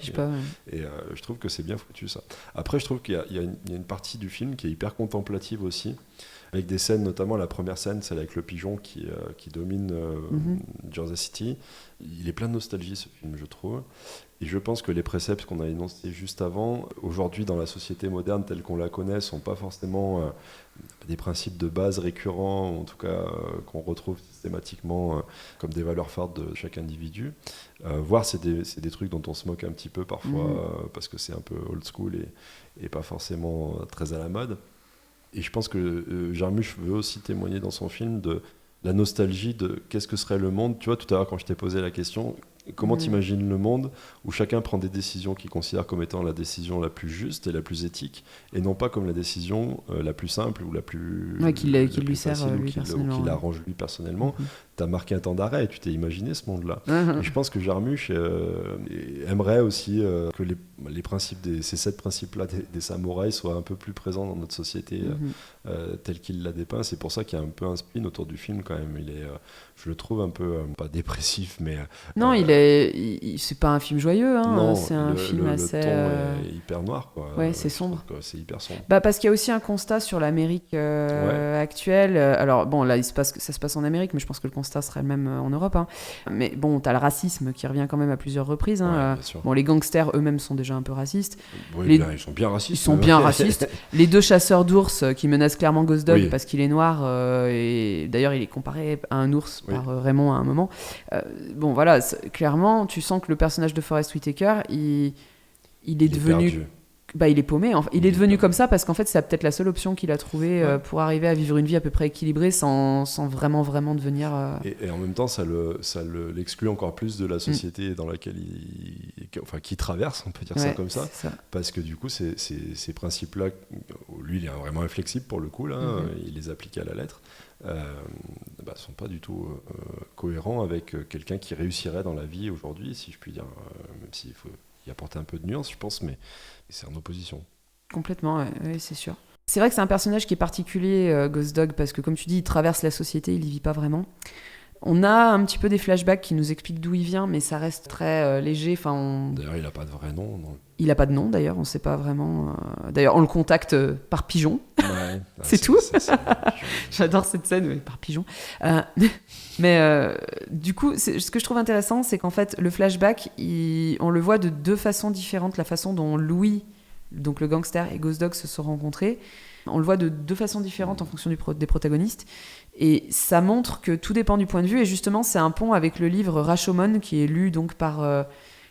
Et je trouve que c'est bien foutu, ça. Après, je trouve qu'il y a une partie du film qui est hyper contemplative aussi. avec des scènes, notamment la première scène, celle avec le pigeon qui domine Jersey City. Il est plein de nostalgie, ce film, je trouve. Et je pense que les préceptes qu'on a énoncés juste avant, aujourd'hui dans la société moderne telle qu'on la connaît, sont pas forcément des principes de base récurrents, ou en tout cas qu'on retrouve systématiquement comme des valeurs phares de chaque individu. Voire c'est des trucs dont on se moque un petit peu parfois, parce que c'est un peu old school et pas forcément très à la mode. Et je pense que Jarmusch veut aussi témoigner dans son film de la nostalgie de qu'est-ce que serait le monde. Tu vois, tout à l'heure quand je t'ai posé la question, comment t'imagines le monde où chacun prend des décisions qu'il considère comme étant la décision la plus juste et la plus éthique, et non pas comme la décision la plus simple ou la plus qui lui sert lui personnellement, ou qui l'arrange lui personnellement. T'as marqué un temps d'arrêt et tu t'es imaginé ce monde-là. Et je pense que Jarmusch aimerait aussi que les principes ces 7 principes-là des samouraïs soient un peu plus présents dans notre société tel qu'il l'a dépeint. C'est pour ça qu'il y a un peu un spin autour du film quand même. Il est, je le trouve un peu, pas dépressif, mais... Non, c'est pas un film joyeux, hein. Non, c'est un film assez... Le ton est hyper noir, quoi. Ouais, c'est sombre. C'est hyper sombre. Parce qu'il y a aussi un constat sur l'Amérique actuelle. Alors, bon, là, ça se passe en Amérique, mais je pense que le constat serait le même en Europe. Hein. Mais bon, t'as le racisme qui revient quand même à plusieurs reprises. Hein. Bon, les gangsters eux-mêmes sont déjà un peu racistes. Oui, ils sont bien racistes. Ils sont bien racistes. Les 2 chasseurs d'ours qui menacent clairement Ghost Dog parce qu'il est noir, et d'ailleurs, il est comparé à un ours par Raymond à un moment. Bon, voilà, clairement, tu sens que le personnage de Forest Whitaker, il est devenu... perdu. Il est paumé. Il est devenu comme ça parce qu'en fait, c'est peut-être la seule option qu'il a trouvée pour arriver à vivre une vie à peu près équilibrée sans vraiment devenir... Et en même temps, ça l'exclut encore plus de la société dans laquelle qu'il traverse, on peut dire ça comme ça. Parce que du coup, ces principes-là, lui, il est vraiment inflexible pour le coup, là, il les applique à la lettre, sont pas du tout cohérents avec quelqu'un qui réussirait dans la vie aujourd'hui, si je puis dire, même s'il faut y apporter un peu de nuance, je pense, mais c'est en opposition. Complètement, ouais, c'est sûr. C'est vrai que c'est un personnage qui est particulier, Ghost Dog, parce que comme tu dis, il traverse la société, il y vit pas vraiment. On a un petit peu des flashbacks qui nous expliquent d'où il vient, mais ça reste très léger. D'ailleurs, il n'a pas de vrai nom. Non. Il n'a pas de nom, d'ailleurs, on ne sait pas vraiment. D'ailleurs, on le contacte par pigeon. Ouais, c'est tout. J'adore cette scène, oui, par pigeon. Mais du coup, ce que je trouve intéressant, c'est qu'en fait, le flashback, on le voit de 2 façons différentes. La façon dont Louis, donc le gangster, et Ghost Dog se sont rencontrés, on le voit de 2 façons différentes en fonction des protagonistes. Et ça montre que tout dépend du point de vue. Et justement, c'est un pont avec le livre Rashomon, qui est lu donc par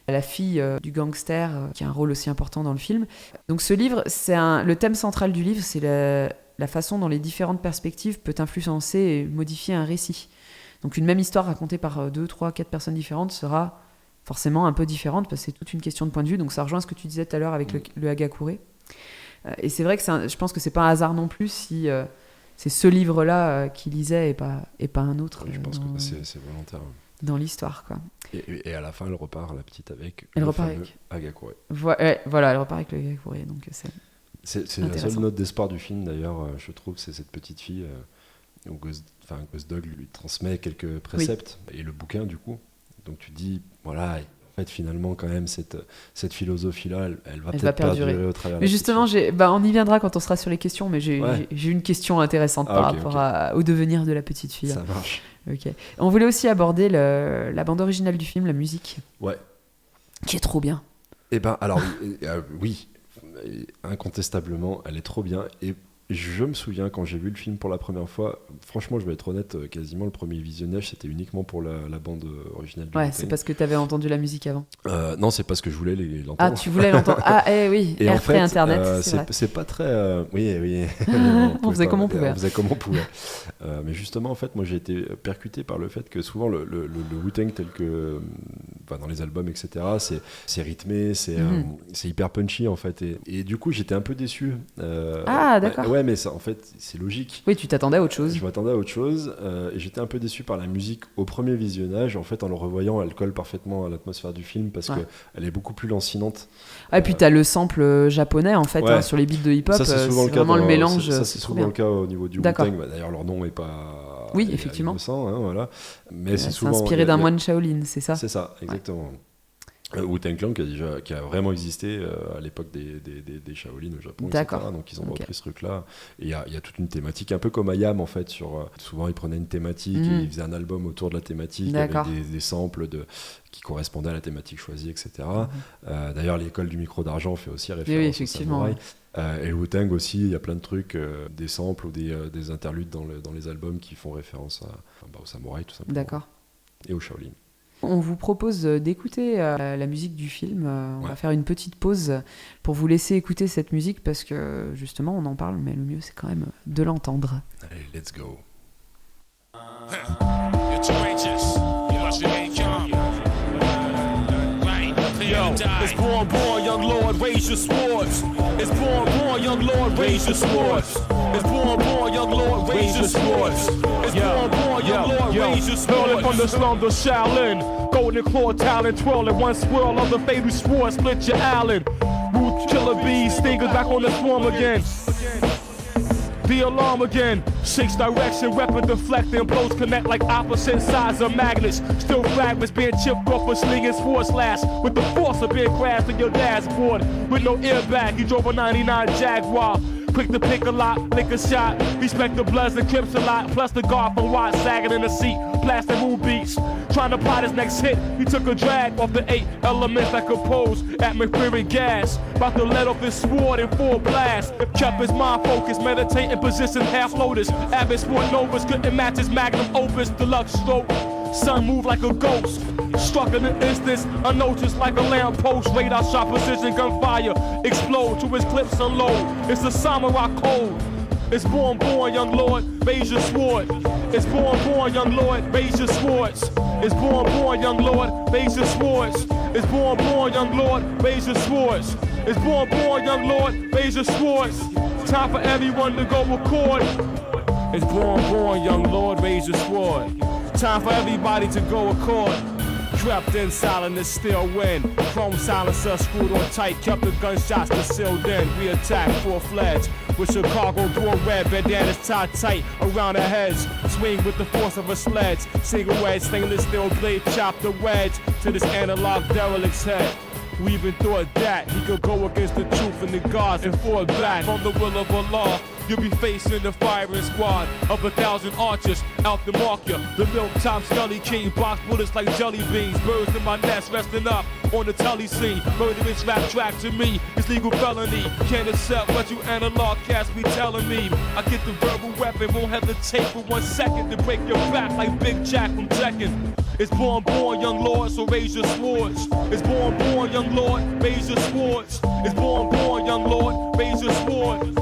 la fille du gangster, qui a un rôle aussi important dans le film. Donc ce livre, le thème central du livre, c'est la façon dont les différentes perspectives peuvent influencer et modifier un récit. Donc une même histoire racontée par 2, 3, 4 personnes différentes sera forcément un peu différente, parce que c'est toute une question de point de vue. Donc ça rejoint ce que tu disais tout à l'heure avec le Hagakure. Et c'est vrai que je pense que c'est pas un hasard non plus si c'est ce livre-là qu'il lisait et pas un autre. Oui, je pense que c'est volontaire. Dans l'histoire, quoi. Et à la fin, elle repart, la petite, avec Hagakure. Voilà, elle repart avec le Hagakure. Donc c'est la seule note d'espoir du film, d'ailleurs, je trouve, c'est cette petite fille où Ghost Dog lui transmet quelques préceptes, et le bouquin, du coup. Donc tu dis, voilà... En fait, finalement, quand même, cette philosophie-là, elle va peut-être perdurer au travers. Mais justement, on y viendra quand on sera sur les questions, mais j'ai une question intéressante par rapport au devenir de la petite fille. Ça marche. Okay. On voulait aussi aborder la bande originale du film, la musique. Ouais. Qui est trop bien. Alors, oui, incontestablement, elle est trop bien. Et je me souviens, quand j'ai vu le film pour la première fois, franchement, je vais être honnête, quasiment le premier visionnage, c'était uniquement pour la bande originale du Ouais, c'est parce que tu avais entendu la musique avant. Non, c'est parce que je voulais l'entendre. Ah, tu voulais l'entendre. Oui, et en fait, Internet, c'est pas très... Oui. On faisait comme on pouvait. On faisait comme on pouvait. Mais justement, en fait, moi, j'ai été percuté par le fait que souvent, le Wu-Tang tel que... dans les albums, etc., c'est rythmé, c'est hyper punchy, en fait. Et du coup, j'étais un peu déçu. D'accord. Ouais, mais ça, en fait, c'est logique. Oui, tu t'attendais à autre chose. Je m'attendais à autre chose, et j'étais un peu déçu par la musique au premier visionnage. En fait, en le revoyant, elle colle parfaitement à l'atmosphère du film parce qu'elle est beaucoup plus lancinante. Et puis t'as le sample japonais, en fait, sur les beats de hip-hop. Ça, c'est souvent le cas. Vraiment le mélange. Ça, c'est souvent le cas au niveau du Wu-Tang. D'ailleurs, leur nom est pas... Oui, effectivement. Innocent, voilà. Mais c'est souvent... inspiré d'un moine Shaolin, c'est ça ? C'est ça, exactement. Wu-Tang Clan qui a vraiment existé à l'époque des Shaolin au Japon, D'accord. etc. Donc ils ont repris ce truc-là. Et il y a toute une thématique, un peu comme IAM en fait. Souvent ils prenaient une thématique et ils faisaient un album autour de la thématique D'accord. avec des samples qui correspondaient à la thématique choisie, etc. D'ailleurs, l'école du micro d'argent fait aussi référence au samouraï. Et Wu-Tang aussi, il y a plein de trucs, des samples ou des interludes dans les albums qui font référence au samouraï tout simplement. D'accord. Et au Shaolin. On vous propose d'écouter la musique du film. On va faire une petite pause pour vous laisser écouter cette musique parce que justement on en parle, mais le mieux c'est quand même de l'entendre. Allez, let's go. Yo, it's born, young lord, raise your swords. It's born, young lord, raise your swords. It's born, young lord, raise your swords. It's born, young lord, raise your swords. Hurling from the slums of Shaolin, golden claw talent, twirling one swirl of the fatal sword, split your Allen. Root killer bees, stingers back on the swarm again. The alarm again, shakes direction, weapon deflecting, blows connect like opposite sides of magnets. Still fragments being chipped off a slinging sword slash with the force of being crashed in your dashboard. With no airbag, he drove a 99 Jaguar. Quick to pick a lot, lick a shot. Respect the Bloods and Crips a lot. Plus the guard from Watt sagging in the seat. Plastic moon beats. Trying to plot his next hit. He took a drag off the 8 elements that compose atmospheric gas. About to let off his sword in full blast. Kept his mind focused, meditating position half lotus. Abbott Sport Novas couldn't match his magnum opus. Deluxe stroke. Sun moved like a ghost. Struck in an instance, unnoticed like a lamppost. Radar shot precision gunfire. Explode to his clips unload. It's a samurai code. It's born, young lord, raise your sword. It's born, young lord, raise your swords. It's born, young lord, raise your swords. It's born, young lord, raise your swords. It's born, young lord, raise your swords. Time for everyone to go record. It's born, young lord, raise your sword. Time for everybody to go accord. Trapped in silence, still win. Chrome silencer screwed on tight, kept the gunshots concealed in. We attack full-fledged with Chicago door red, bandanas tied tight around our heads. Swing with the force of a sledge. Single edge, stainless steel blade, chopped the wedge to this analog derelict's head. We even thought that he could go against the truth and the gods and fought back from the will of Allah. You'll be facing the firing squad of 1,000 archers out to mark ya. The milk-top Scully King box bullets like jelly beans. Birds in my nest resting up on the telly scene. Murderous rap track to me is legal felony. Can't accept what you analog cats be telling me. I get the verbal weapon, won't hesitate for 1 second to break your back like Big Jack from Tekken. It's born, young lord, so raise your swords. It's born, young lord, raise your swords. It's born, young lord, raise your swords.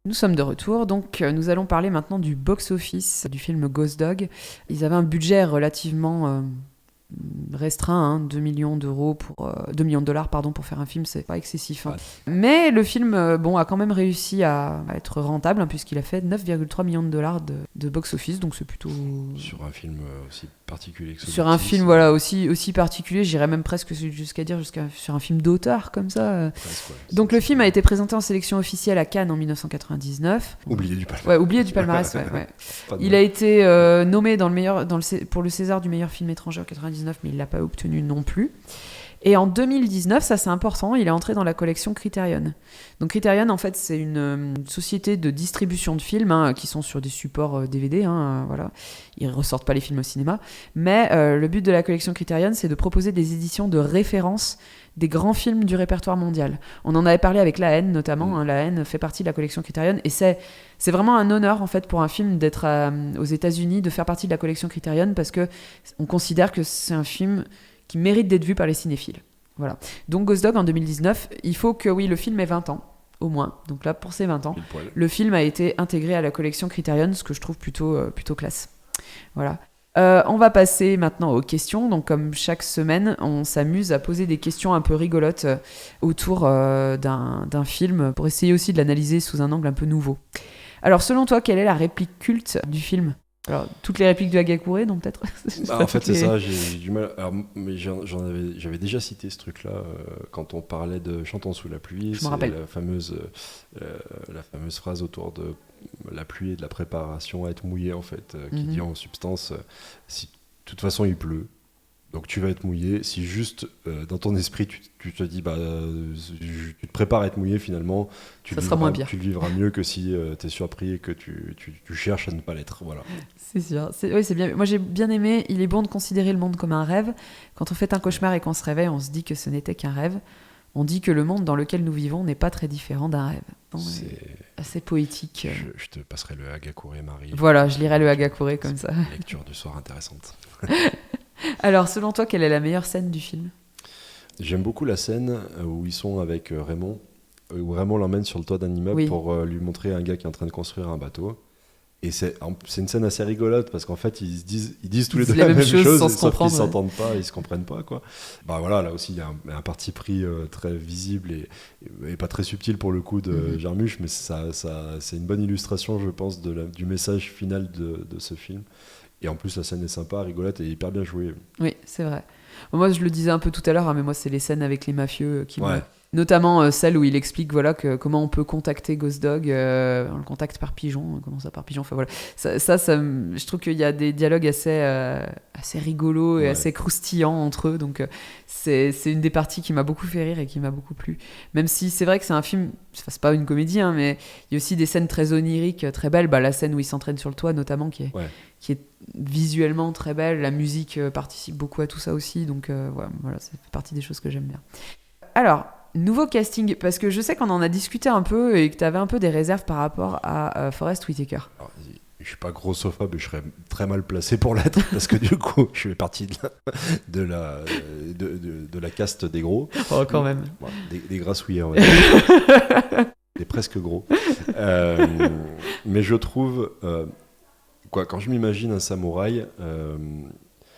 Nous sommes de retour, donc nous allons parler maintenant du box-office du film Ghost Dog. Ils avaient un budget relativement restreint, 2 millions d'euros pour 2 millions de dollars pour faire un film, c'est pas excessif. Mais le film a quand même réussi à être rentable puisqu'il a fait 9,3 millions de dollars de box-office, donc c'est plutôt sur un film aussi particulier que celui-ci. Sur un film aussi particulier, j'irais même presque jusqu'à dire sur un film d'auteur comme ça. Presque, ouais. Donc le film a été présenté en sélection officielle à Cannes en 1999. Oublié du palmarès. Ouais, oublié du palmarès, ouais. Il a été nommé pour le César du meilleur film étranger en 99, mais il l'a pas obtenu non plus. Et en 2019, ça c'est important, il est entré dans la collection Criterion. Donc Criterion, en fait, c'est une société de distribution de films qui sont sur des supports DVD. Voilà. Ils ressortent pas les films au cinéma. Mais le but de la collection Criterion, c'est de proposer des éditions de référence des grands films du répertoire mondial. On en avait parlé avec La Haine, notamment. La Haine fait partie de la collection Criterion. Et c'est vraiment un honneur, en fait, pour un film d'être aux États-Unis, de faire partie de la collection Criterion, parce qu'on considère que c'est un film qui mérite d'être vu par les cinéphiles. Voilà. Donc Ghost Dog en 2019, il faut que le film ait 20 ans, au moins. Donc là, pour ses 20 ans, le film a été intégré à la collection Criterion, ce que je trouve plutôt classe. Voilà. On va passer maintenant aux questions. Donc comme chaque semaine, on s'amuse à poser des questions un peu rigolotes autour d'un film, pour essayer aussi de l'analyser sous un angle un peu nouveau. Alors selon toi, quelle est la réplique culte du film ? Alors, toutes les répliques de Hagakure, non, peut-être. En fait, c'est ça, j'ai du mal. Alors, mais j'avais déjà cité ce truc-là quand on parlait de Chantons sous la pluie. Je me rappelle. La fameuse phrase autour de la pluie et de la préparation à être mouillé, en fait, qui dit en substance si de toute façon il pleut, donc tu vas être mouillé. Si juste dans ton esprit tu te dis tu te prépares à être mouillé, finalement tu le vivras mieux que si tu es surpris et que tu cherches à ne pas l'être. Voilà. C'est sûr. C'est bien. Moi j'ai bien aimé. Il est bon de considérer le monde comme un rêve. Quand on fait un cauchemar et qu'on se réveille, on se dit que ce n'était qu'un rêve. On dit que le monde dans lequel nous vivons n'est pas très différent d'un rêve. Donc, c'est assez poétique. Je te passerai le Hagakure, Marie. Voilà, je lirai le Hagakure comme ça. Lecture du soir intéressante. Alors, selon toi, quelle est la meilleure scène du film ? J'aime beaucoup la scène où ils sont avec Raymond, où Raymond l'emmène sur le toit d'un immeuble pour lui montrer un gars qui est en train de construire un bateau. Et c'est une scène assez rigolote parce qu'en fait ils disent tous les deux la même chose sans se comprendre, qu'ils s'entendent pas, ils se comprennent pas, quoi. Voilà, là aussi il y a un parti pris très visible et pas très subtil pour le coup de Jarmusch, mais ça c'est une bonne illustration, je pense, du message final de ce film. Et en plus la scène est sympa, rigolote et hyper bien jouée. Oui, c'est vrai. Moi je le disais un peu tout à l'heure, mais moi c'est les scènes avec les mafieux qui notamment celle où il explique comment on peut contacter Ghost Dog, on le contacte par pigeon, comment ça par pigeon, enfin voilà. Ça, je trouve qu'il y a des dialogues assez rigolos et assez croustillants entre eux, donc c'est une des parties qui m'a beaucoup fait rire et qui m'a beaucoup plu. Même si c'est vrai que c'est un film, c'est pas une comédie, mais il y a aussi des scènes très oniriques, très belles, la scène où il s'entraîne sur le toit notamment, qui est visuellement très belle, la musique participe beaucoup à tout ça aussi, donc voilà, ça fait partie des choses que j'aime bien. Alors, nouveau casting, parce que je sais qu'on en a discuté un peu et que tu avais un peu des réserves par rapport à Forest Whitaker. Alors, je suis pas grossophobe et je serais très mal placé pour l'être parce que du coup je fais partie de la caste des gros. Oh, quand même. Des grassouillets, on va dire. Des presque gros. Mais je trouve quand je m'imagine un samouraï.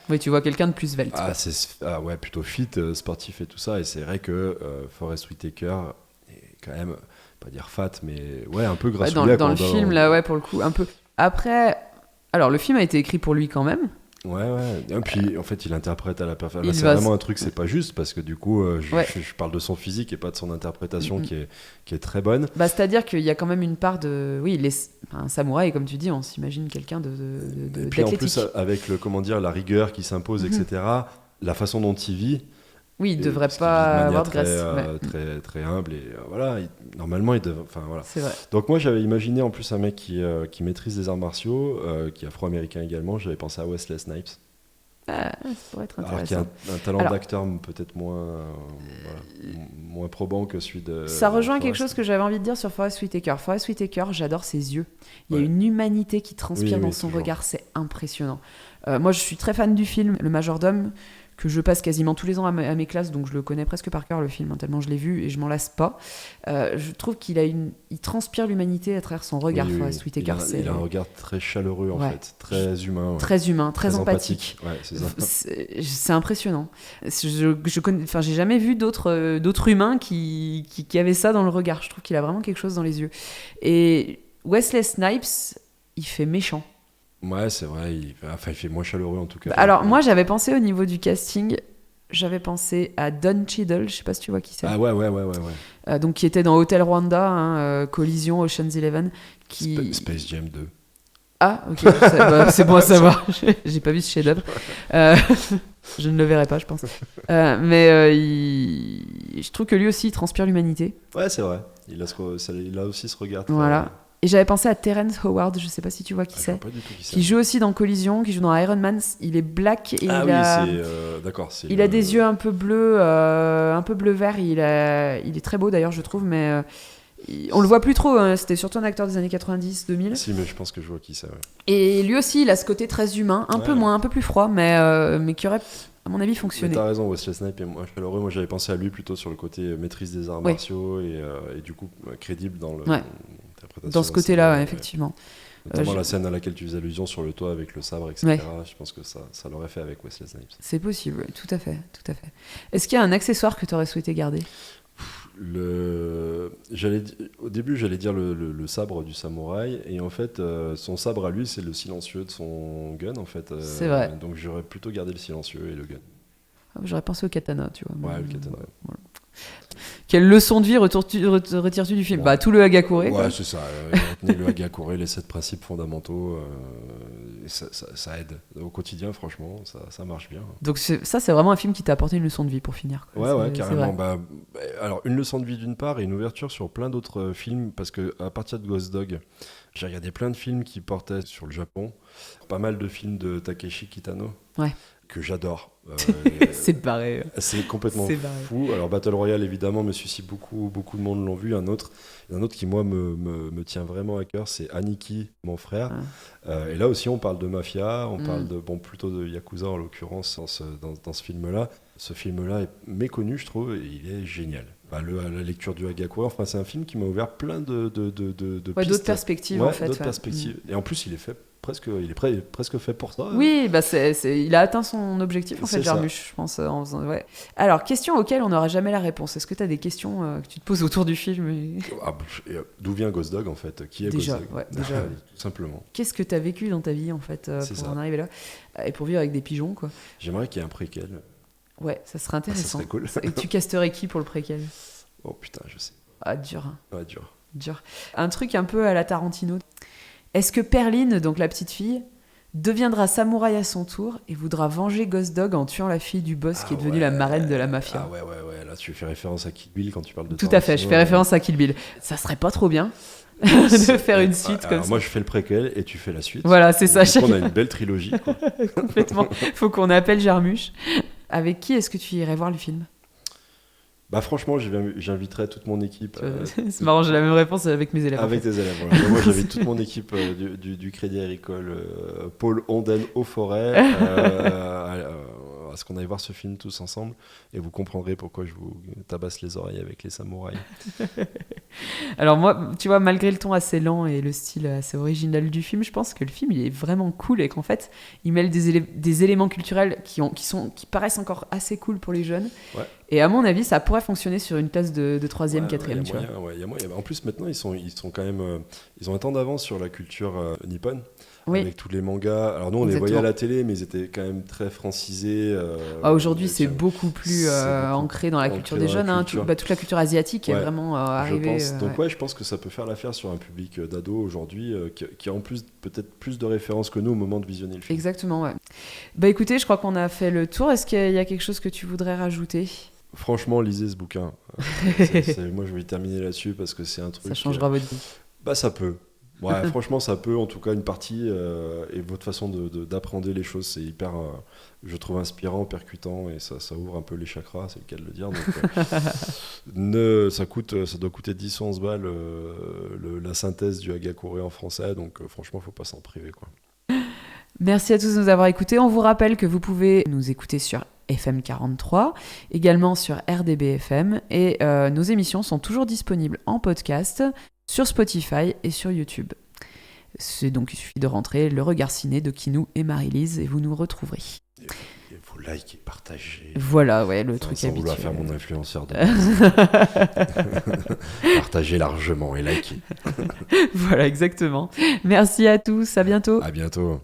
Oui, tu vois quelqu'un de plus svelte. Plutôt fit, sportif et tout ça. Et c'est vrai que Forest Whitaker est quand même, pas dire fat, mais un peu grassouillet. Dans le film, là, pour le coup, un peu. Après, alors le film a été écrit pour lui quand même. Ouais. Et puis en fait, il interprète à la perfection. C'est vraiment un truc, c'est pas juste parce que du coup, je parle de son physique et pas de son interprétation qui est très bonne. C'est-à-dire qu'il y a quand même une part de, un samouraï, comme tu dis, on s'imagine quelqu'un et puis en plus avec la rigueur qui s'impose, etc. La façon dont il vit. Oui, il devrait pas avoir de graisse. Très, très humble et normalement il devrait. Enfin voilà. C'est vrai. Donc moi j'avais imaginé en plus un mec qui maîtrise les arts martiaux, qui est afro-américain également. J'avais pensé à Wesley Snipes. Ça pourrait être intéressant. Alors qu'il a un talent d'acteur peut-être moins probant que celui de. Ça rejoint quelque chose que j'avais envie de dire sur Forest Whitaker. Forest Whitaker, j'adore ses yeux. Il y a une humanité qui transpire dans son regard, c'est impressionnant. Moi je suis très fan du film Le Majordome, que je passe quasiment tous les ans à mes classes, donc je le connais presque par cœur le film, tellement je l'ai vu et je m'en lasse pas. Je trouve qu'il transpire l'humanité à travers son regard, Forest Whitaker. Il a un regard très chaleureux en fait, très humain. Ouais. Très humain, très empathique. Ouais, c'est ça. C'est impressionnant. J'ai jamais vu d'autres humains qui avaient ça dans le regard. Je trouve qu'il a vraiment quelque chose dans les yeux. Et Wesley Snipes, il fait méchant. Ouais, c'est vrai, il fait moins chaleureux en tout cas. Alors moi j'avais pensé au niveau du casting, j'avais pensé à Don Cheadle, je sais pas si tu vois qui c'est. Ah ouais. Donc qui était dans Hotel Rwanda, Collision, Ocean's 11, Space Jam 2. Ah ok, c'est bon à savoir, j'ai pas vu ce chef-d'œuvre. Je ne le verrai pas, je pense. Je trouve que lui aussi, il transpire l'humanité. Ouais, c'est vrai. Il a aussi ce regard. Voilà. Et j'avais pensé à Terrence Howard, je sais pas si tu vois qui c'est. Pas du tout qui Qui joue aussi dans Collision, qui joue dans Iron Man. Il est black et d'accord. Il a des yeux un peu bleus, un peu bleu-vert. Il est très beau d'ailleurs, je trouve, mais on le voit plus trop. Hein. C'était surtout un acteur des années 90-2000. Si, mais je pense que je vois qui c'est. Ouais. Et lui aussi, il a ce côté très humain, un peu moins, un peu plus froid, mais qui aurait, à mon avis, fonctionné. Mais t'as raison, Wesley Snipes. Moi, j'avais pensé à lui plutôt sur le côté maîtrise des arts martiaux et du coup crédible dans le. Dans ce côté-là, effectivement. Notamment la scène à laquelle tu faisais allusion sur le toit avec le sabre, etc. Ouais. Je pense que ça l'aurait fait avec Wesley Snipes. C'est possible, tout à fait. Est-ce qu'il y a un accessoire que tu aurais souhaité garder ? Au début, j'allais dire le sabre du samouraï, et en fait, son sabre à lui, c'est le silencieux de son gun, en fait. C'est vrai. Donc j'aurais plutôt gardé le silencieux et le gun. J'aurais pensé au katana, tu vois. Ouais, le katana. Voilà. Quelle leçon de vie retires-tu du film ? Tout le Hagakure. Ouais, c'est ça. Le Hagakure, les 7 principes fondamentaux, ça aide au quotidien, franchement, ça marche bien. Donc c'est vraiment un film qui t'a apporté une leçon de vie pour finir. Quoi. Ouais, carrément. Alors, une leçon de vie d'une part et une ouverture sur plein d'autres films, parce qu'à partir de Ghost Dog, j'ai regardé plein de films qui portaient sur le Japon, pas mal de films de Takeshi Kitano. Ouais. Que j'adore. C'est barré. C'est complètement fou. Alors Battle Royale, évidemment, me suscite beaucoup de monde l'ont vu. Un autre qui, moi, me tient vraiment à cœur, c'est Aniki, mon frère. Et là aussi, on parle de mafia, on parle plutôt de Yakuza, en l'occurrence, dans ce film-là. Ce film-là est méconnu, je trouve, et il est génial. La lecture du Hagakure, enfin, c'est un film qui m'a ouvert plein de pistes. D'autres perspectives, en fait. D'autres perspectives. Et en plus, il est presque fait pour ça. Oui, il a atteint son objectif, en fait, Jarmusch, je pense. Alors, question auxquelles on n'aura jamais la réponse. Est-ce que tu as des questions que tu te poses autour du film D'où vient Ghost Dog, en fait ? Qui est Ghost Dog ? Déjà, tout simplement. Qu'est-ce que tu as vécu dans ta vie, en fait, pour en arriver là ? Et pour vivre avec des pigeons, quoi. J'aimerais qu'il y ait un préquel. Ouais, ça serait intéressant. Ça serait cool. Et tu casterais qui pour le préquel ? Oh putain, je sais. Dur. Hein. Ouais, dur. Un truc un peu à la Tarantino. Est-ce que Perline, donc la petite fille, deviendra samouraï à son tour et voudra venger Ghost Dog en tuant la fille du boss qui est devenue la marraine de la mafia ? Ah ouais. Là, tu fais référence à Kill Bill quand tu parles de Tout à fait, je fais référence à Kill Bill. Ça serait pas trop bien de faire une suite comme ça. Moi, je fais le préquel et tu fais la suite. Voilà, c'est ça. On a une belle trilogie. Quoi. Complètement. Faut qu'on appelle Jarmusch. Avec qui est-ce que tu irais voir le film ? Franchement, j'inviterais toute mon équipe. C'est marrant, j'ai la même réponse avec mes élèves. Avec tes élèves, voilà. Moi, j'invite toute mon équipe du Crédit Agricole, Paul Onden au Forêt, à ce qu'on aille voir ce film tous ensemble, et vous comprendrez pourquoi je vous tabasse les oreilles avec les samouraïs. Alors moi, tu vois, malgré le ton assez lent et le style assez original du film, je pense que le film il est vraiment cool et qu'en fait, il mêle des éléments culturels qui paraissent encore assez cool pour les jeunes. Ouais. Et à mon avis, ça pourrait fonctionner sur une classe de 3e, 4e. Il y a moyen. En plus, maintenant, ils sont quand même, ils ont un temps d'avance sur la culture nippone. Oui. Avec tous les mangas. Alors nous, on les voyait à la télé, mais ils étaient quand même très francisés. Aujourd'hui, c'est beaucoup plus ancré dans la culture des jeunes. Toute la culture asiatique est vraiment arrivée. Je pense que ça peut faire l'affaire sur un public d'ado aujourd'hui qui a en plus peut-être plus de références que nous au moment de visionner le film. Exactement, ouais. Écoutez, je crois qu'on a fait le tour. Est-ce qu'il y a quelque chose que tu voudrais rajouter ? Franchement, lisez ce bouquin. Moi, je vais terminer là-dessus parce que c'est un truc... Ça changera votre vie. Ça peut. Ouais, franchement, ça peut, en tout cas, une partie. Et votre façon d'appréhender les choses, c'est hyper, je trouve, inspirant, percutant, et ça ouvre un peu les chakras, c'est le cas de le dire. Donc, ça doit coûter 10-11 balles la synthèse du Hagakure en français, donc franchement, faut pas s'en priver, quoi. Merci à tous de nous avoir écoutés. On vous rappelle que vous pouvez nous écouter sur FM 43, également sur RDB-FM, et nos émissions sont toujours disponibles en podcast sur Spotify et sur YouTube. Donc il suffit de rentrer Le Regard Ciné de Kinou et Marie-Lise et vous nous retrouverez. Il faut liker, partager. Voilà, ouais, le truc habituel. Sans vouloir faire mon influenceur de Partagez largement et likez. Voilà, exactement. Merci à tous, à bientôt. À bientôt.